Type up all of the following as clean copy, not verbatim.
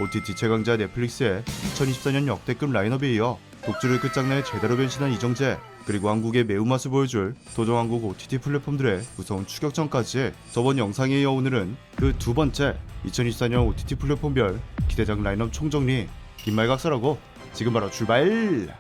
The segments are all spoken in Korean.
OTT 최강자 넷플릭스의 2024년 역대급 라인업에 이어 독주를 끝장내 제대로 변신한 이정재, 그리고 한국의 매운맛을 보여줄 도정한국 OTT 플랫폼들의 무서운 추격전까지 저번 영상에 이어 오늘은 그 두 번째 2024년 OTT 플랫폼별 기대작 라인업 총정리 긴말각설하고 지금 바로 출발!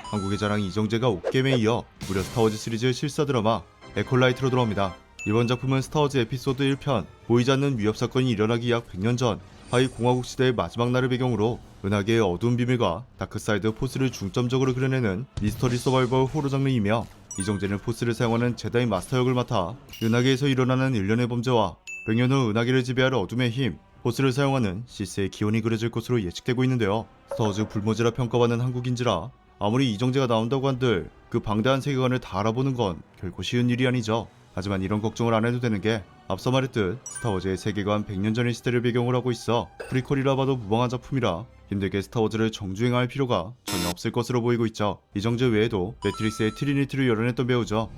한국의 자랑 이정재가 옥겜에 이어 무려 스타워즈 시리즈의 실사 드라마 에콜라이트로 돌아옵니다. 이번 작품은 스타워즈 에피소드 1편 보이지 않는 위협 사건이 일어나기 약 100년 전 하위 공화국 시대의 마지막 날을 배경으로 은하계의 어두운 비밀과 다크사이드 포스를 중점적으로 그려내는 미스터리 서바이벌 호러 장르이며, 이정재는 포스를 사용하는 제다이 마스터 역을 맡아 은하계에서 일어나는 일련의 범죄와 100년 후 은하계를 지배할 어둠의 힘 포스를 사용하는 시스의 기원이 그려질 것으로 예측되고 있는데요. 스타워즈 불모지라 평가받는 한국인지라 아무리 이정재가 나온다고 한들 그 방대한 세계관을 다 알아보는 건 결코 쉬운 일이 아니죠. 하지만 이런 걱정을 안 해도 되는 게 앞서 말했듯 스타워즈의 세계관 100년 전의 시대를 배경으로 하고 있어 프리퀄이라 봐도 무방한 작품이라 힘들게 스타워즈를 정주행할 필요가 전혀 없을 것으로 보이고 있죠. 이정재 외에도 매트릭스의 트리니티를 열어냈던 배우죠.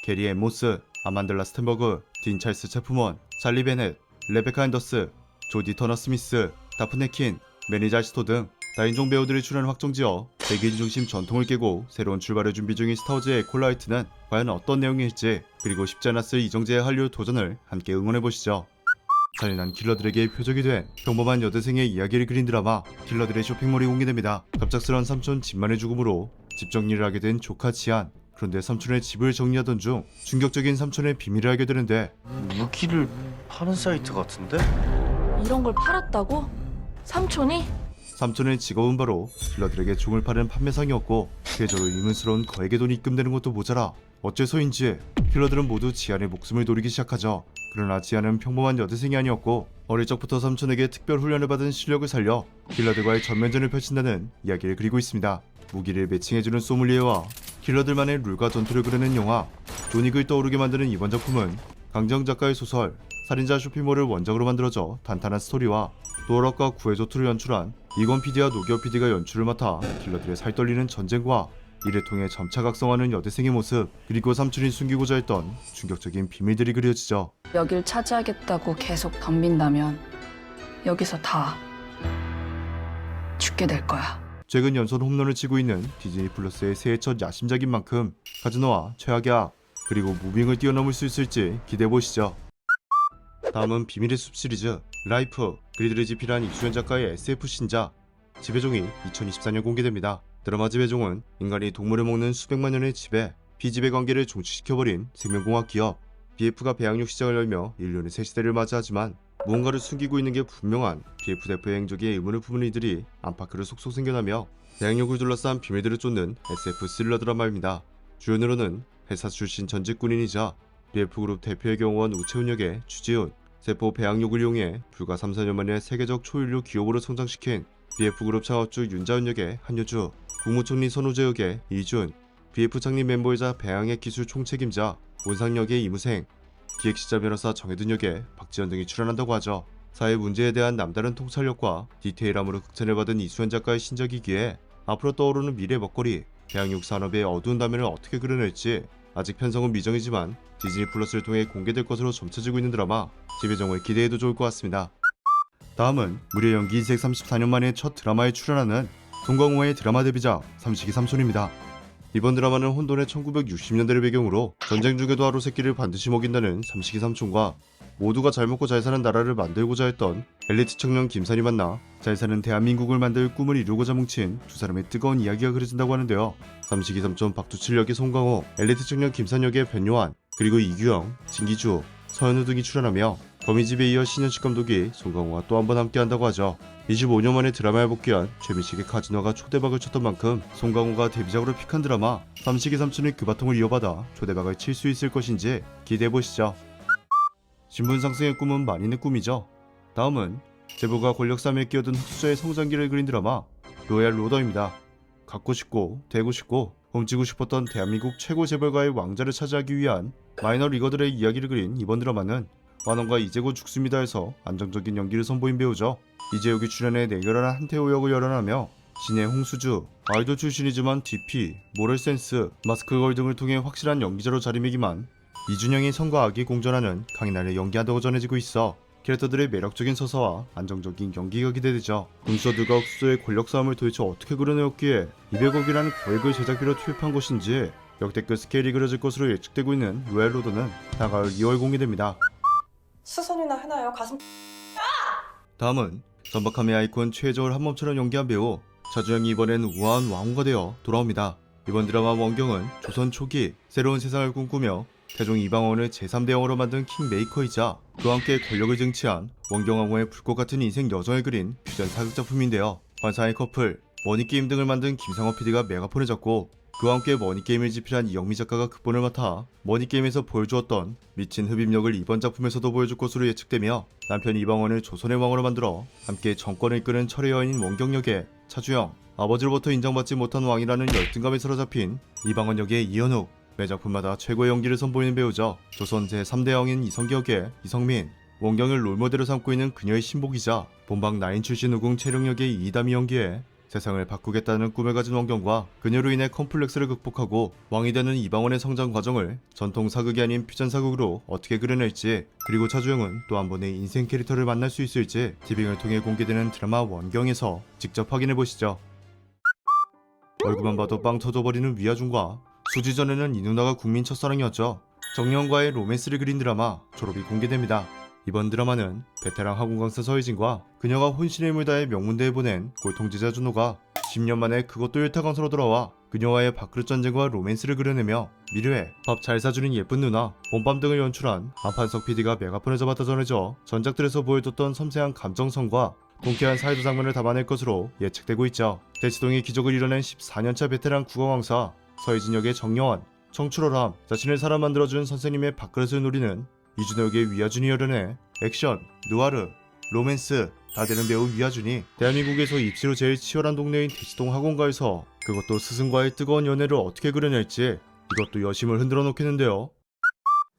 게리 엠모스, 아만델라 스탠버그, 딘 찰스 체프먼, 살리 베넷, 레베카 앤더스, 조디 터너 스미스, 다프네 킨, 매니 잘스토 등 다인종 배우들이 출연 확정지어 세계인 중심 전통을 깨고 새로운 출발을 준비 중인 스타워즈의 에콜라이트는 과연 어떤 내용일지, 그리고 쉽지 않았을 이정재의 한류 도전을 함께 응원해보시죠. 잔인한 킬러들에게 표적이 된 평범한 여대생의 이야기를 그린 드라마 킬러들의 쇼핑몰이 공개됩니다. 갑작스런 삼촌 집만의 죽음으로 집 정리를 하게 된 조카 지안. 그런데 삼촌의 집을 정리하던 중 충격적인 삼촌의 비밀을 알게 되는데, 무기를 파는 사이트 같은데? 이런 걸 팔았다고? 삼촌이? 삼촌의 직업은 바로 킬러들에게 총을 파는 판매상이었고, 계절로 의문스러운 거액의 돈이 입금되는 것도 모자라 어째서인지 킬러들은 모두 지안의 목숨을 노리기 시작하죠. 그러나 지안은 평범한 여대생이 아니었고 어릴 적부터 삼촌에게 특별 훈련을 받은 실력을 살려 킬러들과의 전면전을 펼친다는 이야기를 그리고 있습니다. 무기를 매칭해주는 소믈리에와 킬러들만의 룰과 전투를 그리는 영화 존윅을 떠오르게 만드는 이번 작품은 강정 작가의 소설 살인자 쇼핑몰을 원작으로 만들어져 단단한 스토리와 도어락과 구해조투를 연출한 이건 PD와 노기업 PD가 연출을 맡아 킬러들의 살떨리는 전쟁과 이를 통해 점차 각성하는 여대생의 모습, 그리고 삼촌이 숨기고자 했던 충격적인 비밀들이 그려지죠. 여길 차지하겠다고 계속 덤빈다면 여기서 다 죽게 될 거야. 최근 연속 홈런을 치고 있는 디즈니 플러스의 새해 첫 야심작인 만큼 카즈노와 최악의 악, 그리고 무빙을 뛰어넘을 수 있을지 기대해보시죠. 다음은 비밀의 숲 시리즈 라이프, 그리드를 집필한 이수연 작가의 SF 신작 지배종이 2024년 공개됩니다. 드라마 지배종은 인간이 동물을 먹는 수백만 년의 지배, 비지배 관계를 종식시켜버린 생명공학 기업 BF가 배양육 시장을 열며 인류는 새 시대를 맞이하지만 무언가를 숨기고 있는 게 분명한 BF 대표의 행적에 의문을 품은 이들이 안팎으로 속속 생겨나며 배양육을 둘러싼 비밀들을 쫓는 SF 스릴러 드라마입니다. 주연으로는 회사 출신 전직 군인이자 BF그룹 대표의 경호원 우채훈 역의 추지훈, 세포 배양육을 이용해 불과 3-4년 만에 세계적 초인류 기업으로 성장시킨 BF그룹 창업주 윤자은 역의 한효주, 국무총리 선우재 역의 이준, BF 창립 멤버이자 배양액 기술 총책임자 온상 역의 이무생, 기획시자 변호사 정혜든 역의 박지연 등이 출연한다고 하죠. 사회 문제에 대한 남다른 통찰력과 디테일함으로 극찬을 받은 이수연 작가의 신작이기에 앞으로 떠오르는 미래 먹거리, 배양육 산업의 어두운 단면을 어떻게 그려낼지 아직 편성은 미정이지만 디즈니 플러스를 통해 공개될 것으로 점쳐지고 있는 드라마 지배종을 기대해도 좋을 것 같습니다. 다음은 무려 연기 이색 34년 만에 첫 드라마에 출연하는 송강호의 드라마 데뷔작 삼식이 삼촌입니다. 이번 드라마는 혼돈의 1960년대를 배경으로 전쟁 중에도 하루 세끼를 반드시 먹인다는 삼식이 삼촌과 모두가 잘 먹고 잘 사는 나라를 만들고자 했던 엘리트 청년 김산이 만나 잘 사는 대한민국을 만들 꿈을 이루고자 뭉친 두 사람의 뜨거운 이야기가 그려진다고 하는데요. 삼식이 삼촌 박두칠 역의 송강호, 엘리트 청년 김산 역의 변요한, 그리고 이규영, 진기주, 서현우 등이 출연하며 거미집에 이어 신현식 감독이 송강호와 또 한 번 함께한다고 하죠. 25년 만에 드라마에 복귀한 최민식의 카지노가 초대박을 쳤던 만큼 송강호가 데뷔작으로 픽한 드라마 삼식이 삼촌의 그 바통을 이어받아 초대박을 칠 수 있을 것인지 기대해보시죠. 신분 상승의 꿈은 만인의 꿈이죠. 다음은 제보가 권력 싸움에 끼어든 흑수저의 성장기를 그린 드라마 로얄 로더입니다. 갖고 싶고 되고 싶고 훔치고 싶었던 대한민국 최고 재벌가의 왕자를 차지하기 위한 마이너 리거들의 이야기를 그린 이번 드라마는 완원과 이재고 죽습니다에서 안정적인 연기를 선보인 배우죠. 이재욱이 출연해 내결한 한태호 역을 열어나며 신의 홍수주, 아이돌 출신이지만 DP, 모럴센스, 마스크걸 등을 통해 확실한 연기자로 자리매김한 이준영이 선과 악이 공존하는 강인하를 연기한다고 전해지고 있어 캐릭터들의 매력적인 서사와 안정적인 연기가 기대되죠. 군수들과 흑수의 권력 싸움을 도대체 어떻게 그려내었기에 200억이라는 거액을 제작비로 투입한 것인지 역대급 스케일이 그려질 것으로 예측되고 있는 로얄 로드는 다가올 2월 공개됩니다. 수선이나 해놔요. 가슴 다음은 전박함의 아이콘 최저울 한몸처럼 연기한 배우 차주영이 이번엔 우아한 왕후가 되어 돌아옵니다. 이번 드라마 원경은 조선 초기 새로운 세상을 꿈꾸며 태종 이방원을 제3대왕으로 만든 킹메이커이자 그와 함께 권력을 쟁취한 원경왕후의 불꽃 같은 인생 여정을 그린 퓨전 사극작품인데요. 관상의 커플, 머니게임 등을 만든 김상호 PD가 메가폰을 잡고 그와 함께 머니게임을 집필한 이영미 작가가 극본을 맡아 머니게임에서 보여주었던 미친 흡입력을 이번 작품에서도 보여줄 것으로 예측되며 남편 이방원을 조선의 왕으로 만들어 함께 정권을 이끄는 철의 여인인 원경 역의 차주영, 아버지로부터 인정받지 못한 왕이라는 열등감에 사로잡힌 이방원 역의 이현욱, 매 작품마다 최고의 연기를 선보이는 배우죠. 조선 제3대 왕인 이성기 역의 이성민, 원경을 롤모델로 삼고 있는 그녀의 신복이자 본방 나인 출신 우궁 채룡 역의 이담이 연기에 세상을 바꾸겠다는 꿈을 가진 원경과 그녀로 인해 컴플렉스를 극복하고 왕이 되는 이방원의 성장 과정을 전통 사극이 아닌 퓨전 사극으로 어떻게 그려낼지, 그리고 차주영은 또 한 번의 인생 캐릭터를 만날 수 있을지 티빙을 통해 공개되는 드라마 원경에서 직접 확인해보시죠. 얼굴만 봐도 빵 터져버리는 위아준과 수지 전에는 이 누나가 국민 첫사랑이었죠. 정연과의 로맨스를 그린 드라마 졸업이 공개됩니다. 이번 드라마는 베테랑 항공 강사 서혜진과 그녀가 혼신의 힘을 다해 명문대에 보낸 골통제자 준호가 10년 만에 그것도 일타 강사로 돌아와 그녀와의 밥그릇 전쟁과 로맨스를 그려내며 미르에 밥 잘 사주는 예쁜 누나, 봄밤 등을 연출한 안판석 PD가 메가폰을 잡았다 전해져 전작들에서 보여줬던 섬세한 감정선과 통쾌한 사이드 장면을 담아낼 것으로 예측되고 있죠. 대치동의 기적을 이뤄낸 14년차 베테랑 국어강사 서혜진 역의 정여원, 청출어람, 자신을 사람 만들어준 선생님의 밥그릇을 노리는 이준호 역의 위아준이 열연해 액션, 누아르, 로맨스 다 되는 배우 위아준이 대한민국에서 입시로 제일 치열한 동네인 대치동 학원가에서 그것도 스승과의 뜨거운 연애를 어떻게 그려낼지 이것도 여심을 흔들어 놓겠는데요.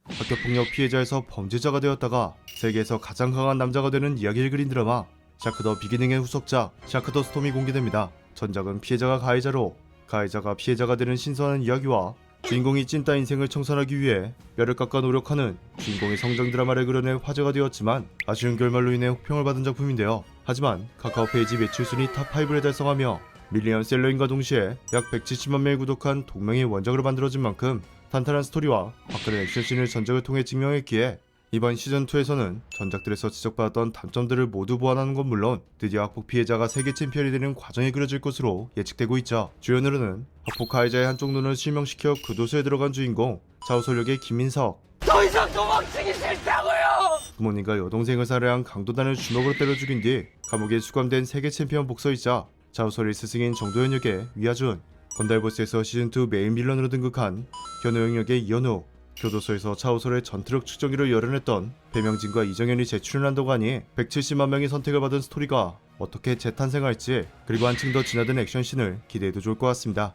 학교폭력 피해자에서 범죄자가 되었다가 세계에서 가장 강한 남자가 되는 이야기를 그린 드라마 샤크 더 비기닝의 후속작 샤크 더 스톰이 공개됩니다. 전작은 피해자가 가해자로 가해자가 피해자가 되는 신선한 이야기와 주인공이 찐따 인생을 청산하기 위해 뼈를 깎아 노력하는 주인공의 성장 드라마를 그려내 화제가 되었지만 아쉬운 결말로 인해 호평을 받은 작품인데요. 하지만 카카오 페이지 매출 순위 탑5를 달성하며 밀리언셀러인과 동시에 약 170만 명이 구독한 동명의 원작으로 만들어진 만큼 탄탄한 스토리와 화끈한 액션씬을 전작을 통해 증명했기에 이번 시즌2에서는 전작들에서 지적받았던 단점들을 모두 보완하는 건 물론 드디어 학폭 피해자가 세계 챔피언이 되는 과정이 그려질 것으로 예측되고 있죠. 주연으로는 학폭 가해자의 한쪽 눈을 실명시켜 교도소에 들어간 주인공 차우솔 역의 김민석, 더 이상 도망치기 싫다고요! 부모님과 여동생을 살해한 강도단을 주먹으로 때려 죽인 뒤 감옥에 수감된 세계 챔피언 복서이자 차우솔의 스승인 정도현 역의 위아준, 건달보스에서 시즌2 메인 빌런으로 등극한 현우영 역의 이현욱, 교도소에서 차우솔의 전투력 측정기를 열어냈던 배명진과 이정현이 재출연한다고 하니 170만 명의 선택을 받은 스토리가 어떻게 재탄생할지, 그리고 한층 더 진화된 액션씬을 기대해도 좋을 것 같습니다.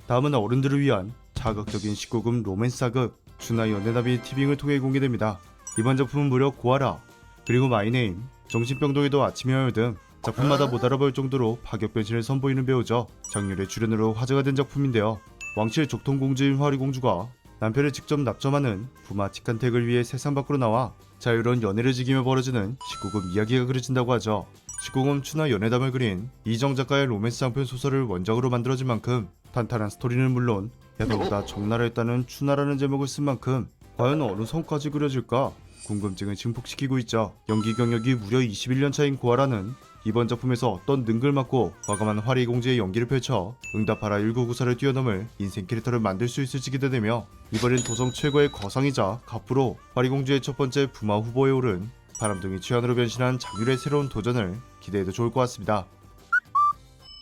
다음은 어른들을 위한 자극적인 19금 로맨스 사극 추나 연애나비 티빙을 통해 공개됩니다. 이번 작품은 무려 고아라, 그리고 마이네임, 정신병동에도 아침이 와요 등 작품마다 못 알아볼 정도로 파격 변신을 선보이는 배우죠. 장률의 출연으로 화제가 된 작품인데요. 왕실 족통공주인 화리공주가 남편을 직접 납점하는 부마틱한 택을 위해 세상 밖으로 나와 자유로운 연애를 즐기며 벌어지는 19금 이야기가 그려진다고 하죠. 19금 추나 연애담을 그린 이정 작가의 로맨스 장편 소설을 원작으로 만들어진 만큼 탄탄한 스토리는 물론 야도보다 적나라했다는 추나라는 제목을 쓴 만큼 과연 어느 선까지 그려질까 궁금증을 증폭시키고 있죠. 연기 경력이 무려 21년 차인 고아라는 이번 작품에서 어떤 능글맞고 과감한 화리공주의 연기를 펼쳐 응답하라 1994를 뛰어넘을 인생 캐릭터를 만들 수 있을지 기대되며 이번엔 도성 최고의 거상이자 갑부로 화리공주의 첫 번째 부마 후보에 오른 바람둥이 취한으로 변신한 장율의 새로운 도전을 기대해도 좋을 것 같습니다.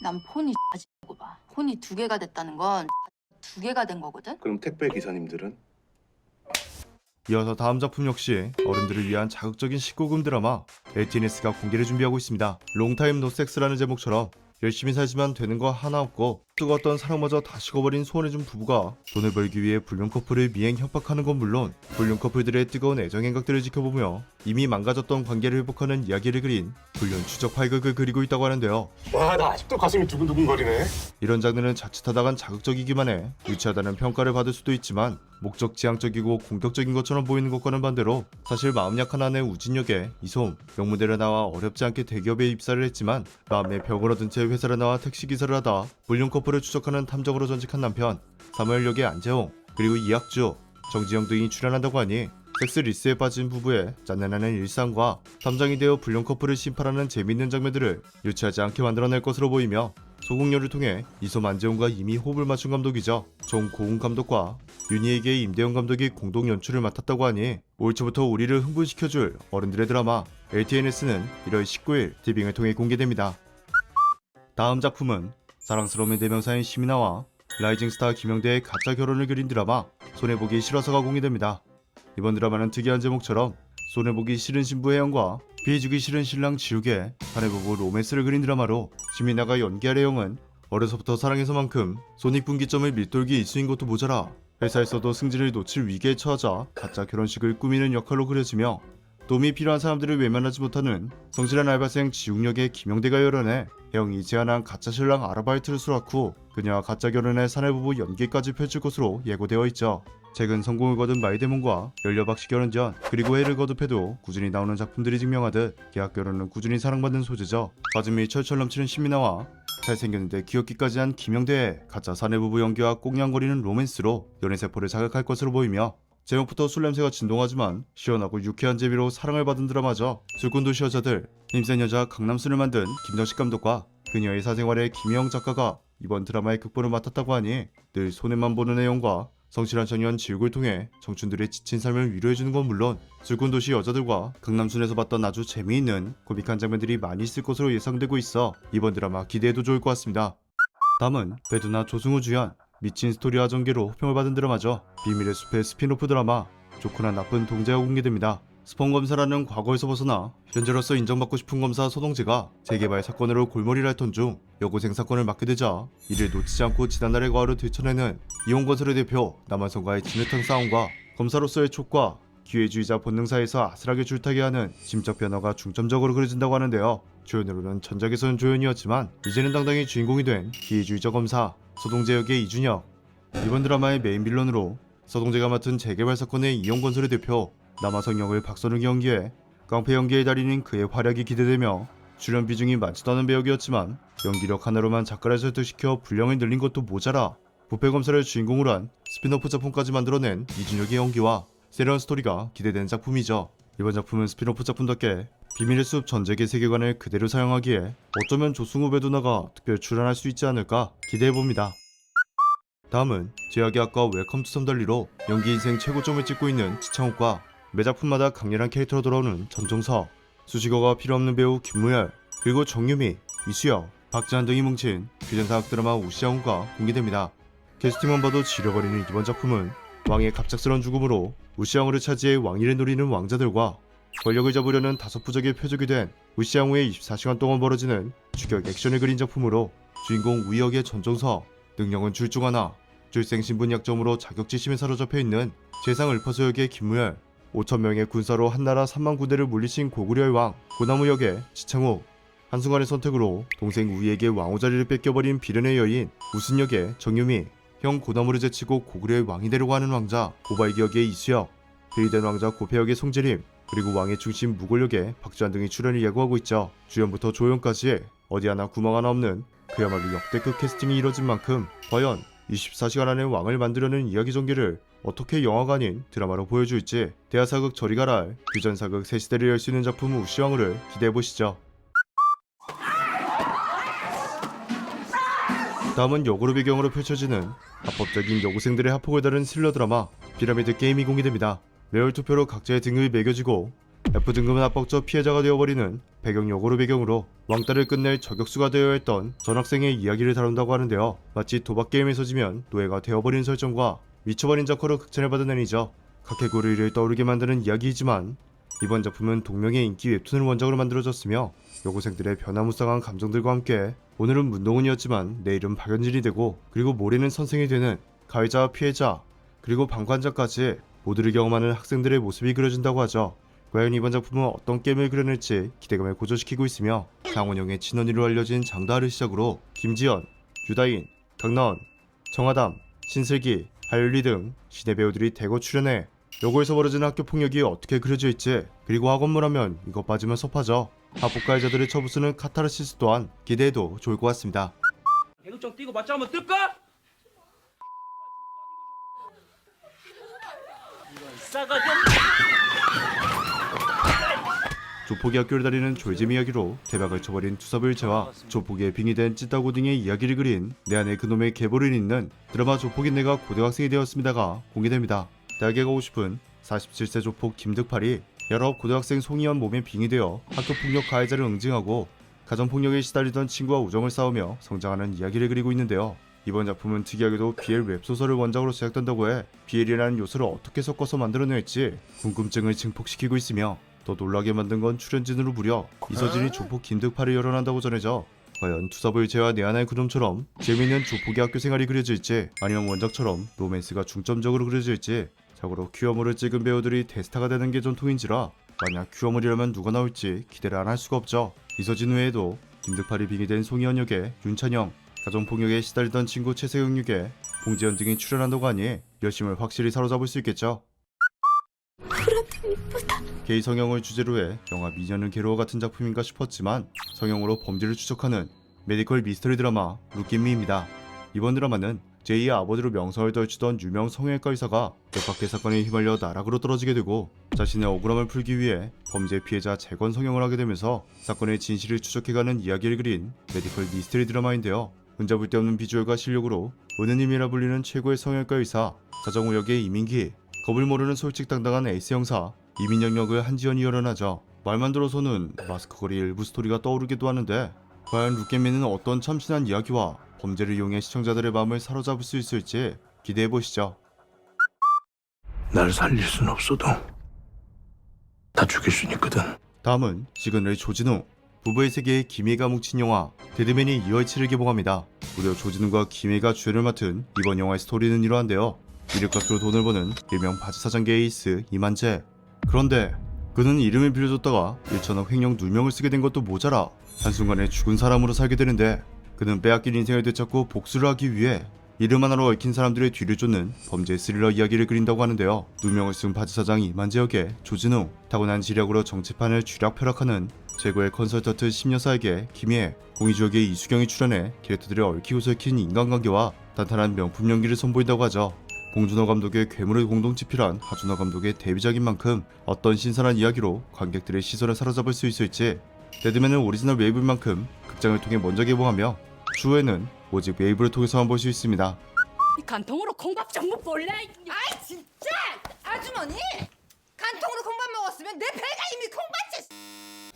난 폰이 X고 봐. 폰이 2개가 됐다는 건 2개가 된 거거든? 그럼 택배 기사님들은? 이어서 다음 작품 역시 어른들을 위한 자극적인 19금 드라마 LTNS가 공개를 준비하고 있습니다. 롱타임 노섹스라는 제목처럼 열심히 살지만 되는 거 하나 없고 뜨거웠던 사랑마저 다 식어버린 소원해준 부부가 돈을 벌기 위해 불륜 커플을 미행 협박하는 건 물론 불륜 커플들의 뜨거운 애정 행각들을 지켜보며 이미 망가졌던 관계를 회복하는 이야기를 그린 불륜 추적 활극을 그리고 있다고 하는데요. 와, 나 아직도 가슴이 두근두근거리네. 이런 장르는 자칫하다간 자극적이기만 해 유치하다는 평가를 받을 수도 있지만 목적지향적이고 공격적인 것처럼 보이는 것과는 반대로 사실 마음 약한 아내 우진 역의 이솜, 명문대를 나와 어렵지 않게 대기업에 입사를 했지만 마음의 벽을 얻은 채 회사를 나와 택시기사를 하다 불륜 커플을 추적하는 탐정으로 전직한 남편, 사무엘 역의 안재홍, 그리고 이학주, 정지영 등이 출연한다고 하니 섹스 리스에 빠진 부부의 짠내나는 일상과 탐정이 되어 불륜 커플을 심판하는 재미있는 장면들을 유치하지 않게 만들어낼 것으로 보이며 소공녀를 통해 이솜 안재홍과 이미 호흡을 맞춘 감독이죠. 정고은 감독과 윤희에게 임대영 감독이 공동 연출을 맡았다고 하니 올 초부터 우리를 흥분시켜줄 어른들의 드라마 LTNS는 1월 19일 티빙을 통해 공개됩니다. 다음 작품은 사랑스러움의 대명사인 시민아와 라이징 스타 김영대의 가짜 결혼을 그린 드라마 손해보기 싫어서가 공개됩니다. 이번 드라마는 특이한 제목처럼 손해보기 싫은 신부 혜영과 피해주기 싫은 신랑 지욱의 사내부부 로맨스를 그린 드라마로 시민아가 연기할 혜영은 어려서부터 사랑해서만큼 손익분기점을 밑돌기 일수인 것도 모자라 회사에서도 승진을 놓칠 위기에 처하자 가짜 결혼식을 꾸미는 역할로 그려지며 도움이 필요한 사람들을 외면하지 못하는 성실한 알바생 지욱 역의 김영대가 열어내 혜영이 제안한 가짜 신랑 아르바이트를 수락 후 그녀와 가짜 결혼의 사내부부 연기까지 펼칠 것으로 예고되어 있죠. 최근 성공을 거둔 마이데몬과 연려박씨 결혼 전 그리고 해를 거듭해도 꾸준히 나오는 작품들이 증명하듯 계약 결혼은 꾸준히 사랑받는 소재죠. 가슴이 철철 넘치는 신민아와 잘생겼는데 귀엽기까지 한 김영대의 가짜 사내부부 연기와 꽁냥거리는 로맨스로 연애세포를 자극할 것으로 보이며 제목부터 술 냄새가 진동하지만 시원하고 유쾌한 재미로 사랑을 받은 드라마죠. 술꾼도시 여자들, 힘센 여자 강남순을 만든 김정식 감독과 그녀의 사생활에 김혜영 작가가 이번 드라마의 극본을 맡았다고 하니 늘 손해만 보는 혜영과 성실한 청년 지욱을 통해 청춘들의 지친 삶을 위로해주는 건 물론 술꾼도시 여자들과 강남순에서 봤던 아주 재미있는 코믹한 장면들이 많이 있을 것으로 예상되고 있어 이번 드라마 기대해도 좋을 것 같습니다. 다음은 배두나 조승우 주연 미친 스토리와 전개로 호평을 받은 드라마죠. 비밀의 숲의 스피노프 드라마 좋거나 나쁜 동재가 공개됩니다. 스폰 검사라는 과거에서 벗어나 현재로서 인정받고 싶은 검사 서동재가 재개발 사건으로 골머리를 앓던 중 여고생 사건을 맡게 되자 이를 놓치지 않고 지난달의 과거를 들춰내는 이용건설의 대표 남한성과의 진흙탕 싸움과 검사로서의 촉과 기회주의자 본능사에서 아슬하게 줄타게 하는 심적 변화가 중점적으로 그려진다고 하는데요. 조연으로는 전작에서는 조연이었지만 이제는 당당히 주인공이 된 기회주의자 검사 서동재 역의 이준혁. 이번 드라마의 메인 빌런으로 서동재가 맡은 재개발 사건의 이용건설의 대표 남아성 역을 박선욱이 연기해 깡패 연기의 달인인 그의 활약이 기대되며 출연 비중이 많지도 않은 배역이었지만 연기력 하나로만 작가를 설득시켜 분량을 늘린 것도 모자라 부패검사를 주인공으로 한 스피노프 작품까지 만들어낸 이준혁의 연기와 세련한 스토리가 기대되는 작품이죠. 이번 작품은 스피노프 작품답게 비밀의 숲 전작의 세계관을 그대로 사용하기에 어쩌면 조승우 배두나가 특별 출연할 수 있지 않을까 기대해봅니다. 다음은 제약의 학과 웰컴 투 섬달리로 연기 인생 최고점을 찍고 있는 지창욱과 매 작품마다 강렬한 캐릭터로 돌아오는 전종서, 수식어가 필요없는 배우 김무열, 그리고 정유미, 이수영, 박지한 등이 뭉친 퓨전사학 드라마 우시아웅과 공개됩니다. 캐스팅만 봐도 지려버리는 이번 작품은 왕의 갑작스러운 죽음으로 우시아웅을 차지해 왕위를 노리는 왕자들과 권력을 잡으려는 다섯 부족의 표적이 된 우시아웅의 24시간 동안 벌어지는 추격 액션을 그린 작품으로 주인공 우이역의 전종서, 능력은 둘 중 하나, 출생신분 약점으로 자격지심에 사로잡혀 있는 재상 을퍼서 역의 김무열, 5,000명의 군사로 한나라 3만 군대를 물리친 고구려의 왕 고나무 역의 지창욱, 한순간의 선택으로 동생 우이에게 왕후 자리를 뺏겨버린 비련의 여인 우순 역의 정유미, 형 고나무를 제치고 고구려의 왕이 되려고 하는 왕자 고바이기 역의 이수혁, 회의된 왕자 고패 역의 송재림, 그리고 왕의 중심 무골 역의 박주한 등이 출연을 예고하고 있죠. 주연부터 조연까지 어디 하나 구멍 하나 없는 그야말로 역대급 캐스팅이 이뤄진 만큼 과연 24시간 안에 왕을 만들려는 이야기 전개를 어떻게 영화가 아닌 드라마로 보여줄지 대하사극 저리 가라 퓨전사극 새 시대를 열 수 있는 작품 우시왕을 기대해보시죠. 다음은 여고로 배경으로 펼쳐지는 합법적인 여고생들의 합폭을 다룬 스릴러 드라마 피라미드 게임이 공개됩니다. 매월 투표로 각자의 등급이 매겨지고 F등급은 합법적 피해자가 되어버리는 배경 여고로 배경으로 왕따를 끝낼 저격수가 되어야 했던 전학생의 이야기를 다룬다고 하는데요. 마치 도박게임에서 지면 노예가 되어버린 설정과 미쳐버린 작화로 극찬을 받은 애니죠. 카케고리를 떠오르게 만드는 이야기이지만 이번 작품은 동명의 인기 웹툰을 원작으로 만들어졌으며 여고생들의 변화무쌍한 감정들과 함께 오늘은 문동훈이었지만 내일은 박연진이 되고 그리고 모레는 선생이 되는 가해자와 피해자 그리고 방관자까지 모두를 경험하는 학생들의 모습이 그려진다고 하죠. 과연 이번 작품은 어떤 게임을 그려낼지 기대감을 고조시키고 있으며 장원영의 친언니로 알려진 장다하를 시작으로 김지연, 유다인, 강나은, 정아담, 신슬기, 하율리 등 시대 배우들이 대거 출연해 요거에서 벌어지는 학교 폭력이 어떻게 그려져 있지, 그리고 학원물 하면 이거 빠지면 섭하죠. 학폭 가해자들의 처부수는 카타르시스 또한 기대해도 좋을 것 같습니다. 계급장 뛰고 맞짱 한번 뜰까? 싸가지 조폭이 학교를 다니는 졸잼 이야기로 대박을 쳐버린 투섭일체와 조폭에 빙의된 찌따고 등의 이야기를 그린 내 안에 그놈의 계보를 잇는 드라마 조폭인 내가 고등학생이 되었습니다가 공개됩니다. 대학에 가고 싶은 47세 조폭 김득팔이 19 고등학생 송이현 몸에 빙의되어 학교폭력 가해자를 응징하고 가정폭력에 시달리던 친구와 우정을 쌓으며 성장하는 이야기를 그리고 있는데요. 이번 작품은 특이하게도 BL 웹소설을 원작으로 제작된다고 해 BL이라는 요소를 어떻게 섞어서 만들어낼지 궁금증을 증폭시키고 있으며, 더 놀라게 만든 건 출연진으로 무려 이서진이 조폭 김득팔을 열어낸다고 전해져 과연 투섭일체와 내 안의 그놈처럼 재미있는 조폭의 학교 생활이 그려질지, 아니면 원작처럼 로맨스가 중점적으로 그려질지. 자고로 큐어물을 찍은 배우들이 대스타가 되는 게 전통인지라 만약 큐어물이라면 누가 나올지 기대를 안 할 수가 없죠. 이서진 외에도 김득팔이 빙의된 송이현 역의 윤찬영, 가정폭력에 시달리던 친구 최세영 역의 봉지현 등이 출연한다고 하니 열심을 확실히 사로잡을 수 있겠죠. 게이 성형을 주제로 해 영화 미녀는 괴로워 같은 작품인가 싶었지만 성형으로 범죄를 추적하는 메디컬 미스터리 드라마 루키미입니다. 이번 드라마는 제2의 아버지로 명성을 떨치던 유명 성형외과 의사가 뜻밖의 사건에 휘말려 나락으로 떨어지게 되고 자신의 억울함을 풀기 위해 범죄 피해자 재건 성형을 하게 되면서 사건의 진실을 추적해가는 이야기를 그린 메디컬 미스터리 드라마인데요. 흠잡을 데 없는 비주얼과 실력으로 은은님이라 불리는 최고의 성형외과 의사, 자정우 역의 이민기, 겁을 모르는 솔직당당한 에이스 형사 이민영 역을 한지연이 열어나죠. 말만 들어서는 마스크걸이 일부 스토리가 떠오르기도 하는데 과연 루깨미는 어떤 참신한 이야기와 범죄를 이용해 시청자들의 마음을 사로잡을 수 있을지 기대해보시죠. 날 살릴 순 없어도 다 죽일 순 있거든. 다음은 시그널 조진우, 부부의 세계에 김혜가 뭉친 영화 데드맨이 2월 7일 개봉합니다. 무려 조진우가 김혜가 주연을 맡은 이번 영화의 스토리는 이러한데요. 이력값으로 돈을 버는 일명 바지사장계 에이스 이만재. 그런데 그는 이름을 빌려줬다가 1천억 횡령 누명을 쓰게 된 것도 모자라 한순간에 죽은 사람으로 살게 되는데, 그는 빼앗긴 인생을 되찾고 복수를 하기 위해 이름 하나로 얽힌 사람들의 뒤를 쫓는 범죄 스릴러 이야기를 그린다고 하는데요. 누명을 쓴 바지사장 이만재 역의 조진우, 타고난 지략으로 정치판을 쥐락펴락하는 최고의 컨설턴트 심여사에게 김희애, 공의주역의 이수경이 출연해 캐릭터들의 얽히고 설킨 인간관계와 탄탄한 명품 연기를 선보인다고 하죠. 봉준호 감독의 괴물의 공동집필한 하준호 감독의 데뷔작인 만큼 어떤 신선한 이야기로 관객들의 시선을 사로잡을 수 있을지. 데드맨은 오리지널 웨이브인 만큼 극장을 통해 먼저 개봉하며 추후에는 오직 웨이브를 통해서만 볼 수 있습니다. 간통으로 콩밥 전부 볼래? 아이 진짜! 아주머니! 간통으로 콩밥 먹었으면 내 배가 이미 콩밥지!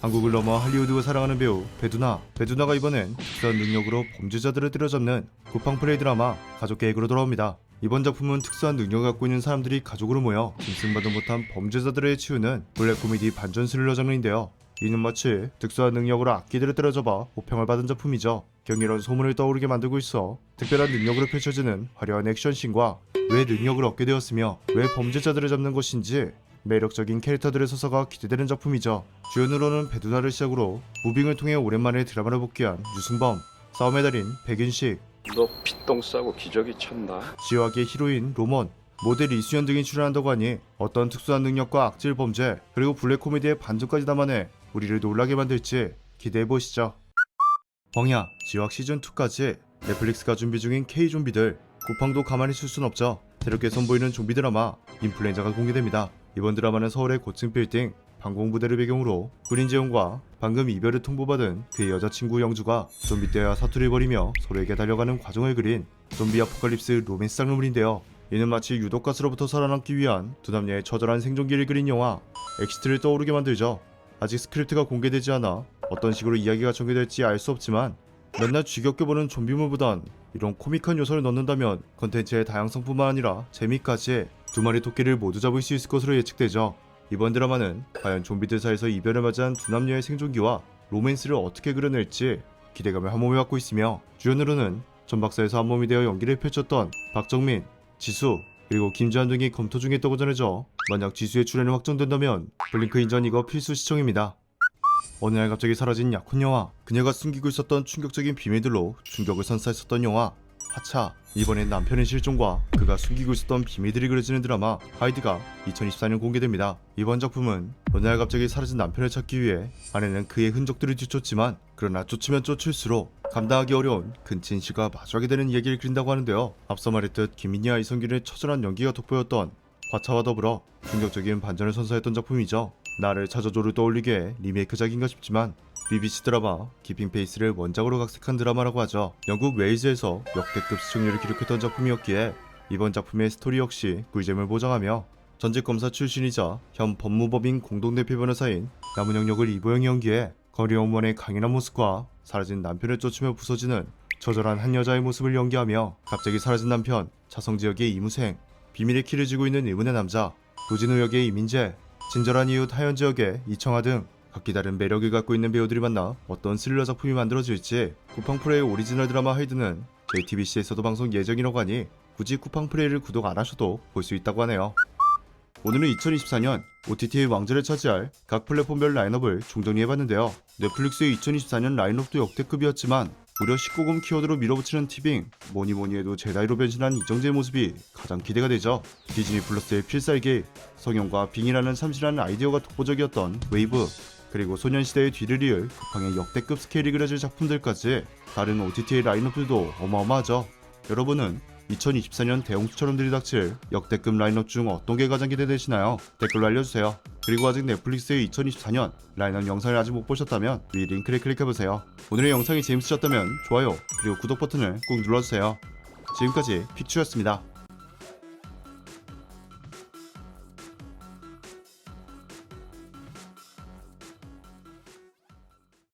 한국을 넘어 할리우드가 사랑하는 배우 배두나가 이번엔 특수한 능력으로 범죄자들을 때려잡는 쿠팡 플레이 드라마 가족 계획으로 돌아옵니다. 이번 작품은 특수한 능력을 갖고 있는 사람들이 가족으로 모여 짐승받도 못한 범죄자들을 치우는 블랙 코미디 반전 스릴러 장르인데요. 이는 마치 특수한 능력으로 악기들을 때려잡아 호평을 받은 작품이죠. 경이로운 소문을 떠오르게 만들고 있어 특별한 능력으로 펼쳐지는 화려한 액션씬과 왜 능력을 얻게 되었으며 왜 범죄자들을 잡는 것인지 매력적인 캐릭터들의 서사가 기대되는 작품이죠. 주연으로는 배두나를 시작으로 무빙을 통해 오랜만에 드라마를 복귀한 유승범, 싸움의 달인 백윤식, 너 피똥 싸고 기저귀 쳤나? 지화기의 히로인 로먼, 모델 이수연 등이 출연한다고 하니 어떤 특수한 능력과 악질 범죄 그리고 블랙 코미디의 반전까지 담아내 우리를 놀라게 만들지 기대해보시죠. 광야, 지확 시즌2까지 넷플릭스가 준비 중인 K좀비들, 쿠팡도 가만히 있을 순 없죠. 새롭게 선보이는 좀비 드라마 인플루엔자가 공개됩니다. 이번 드라마는 서울의 고층 빌딩 방공부대를 배경으로 군인재용과 방금 이별을 통보받은 그의 여자친구 영주가 좀비 떼와 사투를 벌이며 서로에게 달려가는 과정을 그린 좀비 아포칼립스 로맨스 장르물인데요. 이는 마치 유독가스로부터 살아남기 위한 두 남녀의 처절한 생존기를 그린 영화 엑시트를 떠오르게 만들죠. 아직 스크립트가 공개되지 않아 어떤 식으로 이야기가 전개될지 알 수 없지만 맨날 쥐겹게 보는 좀비물보단 이런 코믹한 요소를 넣는다면 컨텐츠의 다양성뿐만 아니라 재미까지 두 마리 토끼를 모두 잡을 수 있을 것으로 예측되죠. 이번 드라마는 과연 좀비들 사이에서 이별을 맞이한 두 남녀의 생존기와 로맨스를 어떻게 그려낼지 기대감을 한몸에 갖고 있으며, 주연으로는 전박사에서 한몸이 되어 연기를 펼쳤던 박정민, 지수, 그리고 김주한 등이 검토 중에 있다고 전해져 만약 지수의 출연이 확정된다면 블링크 인전 이거 필수 시청입니다. 어느 날 갑자기 사라진 약혼 영화, 그녀가 숨기고 있었던 충격적인 비밀들로 충격을 선사했었던 영화 화차. 이번엔 남편의 실종과 그가 숨기고 있었던 비밀들이 그려지는 드라마 하이드가 2024년 공개됩니다. 이번 작품은 어느 날 갑자기 사라진 남편을 찾기 위해 아내는 그의 흔적들을 뒤쫓지만 그러나 쫓으면 쫓을수록 감당하기 어려운 근친씨가 마주하게 되는 이야기를 그린다고 하는데요. 앞서 말했듯 김민희와 이성균의 처절한 연기가 돋보였던 화차와 더불어 충격적인 반전을 선사했던 작품이죠. 나를 찾아줘를 떠올리게 해 리메이크작인가 싶지만 BBC 드라마 키핑 페이스를 원작으로 각색한 드라마라고 하죠. 영국 웨일즈에서 역대급 시청률을 기록했던 작품이었기에 이번 작품의 스토리 역시 꿀잼을 보장하며 전직 검사 출신이자 현 법무법인 공동대표 변호사인 남은영 역을 이보영이 연기해 거리 업무원의 강인한 모습과 사라진 남편을 쫓으며 부서지는 처절한 한 여자의 모습을 연기하며 갑자기 사라진 남편 차성지 역의 이무생, 비밀의 키를 쥐고 있는 의문의 남자 도진우 역의 이민재, 친절한 이웃 하연재 역의 이청아 등 각기 다른 매력을 갖고 있는 배우들이 만나 어떤 스릴러 작품이 만들어질지 쿠팡플레이 오리지널 드라마 하이드는 JTBC에서도 방송 예정이라고 하니 굳이 쿠팡플레이를 구독 안 하셔도 볼 수 있다고 하네요. 오늘은 2024년 OTT의 왕좌를 차지할 각 플랫폼별 라인업을 총정리해봤는데요. 넷플릭스의 2024년 라인업도 역대급이었지만 무려 19금 키워드로 밀어붙이는 티빙, 뭐니뭐니해도 제다이로 변신한 이정재의 모습이 가장 기대가 되죠. 디즈니 플러스의 필살기, 성형과 빙이라는 참신한 아이디어가 독보적이었던 웨이브, 그리고 소년시대의 뒤를 이을 쿠팡의 역대급 스케일이 그려질 작품들까지 다른 OTT의 라인업들도 어마어마하죠. 여러분은 2024년 대형 추천을 들이닥칠 역대급 라인업 중 어떤 게 가장 기대되시나요? 댓글로 알려주세요. 그리고 아직 넷플릭스의 2024년 라인업 영상을 아직 못 보셨다면 위 링크를 클릭해보세요. 오늘의 영상이 재밌으셨다면 좋아요 그리고 구독 버튼을 꼭 눌러주세요. 지금까지 픽추였습니다.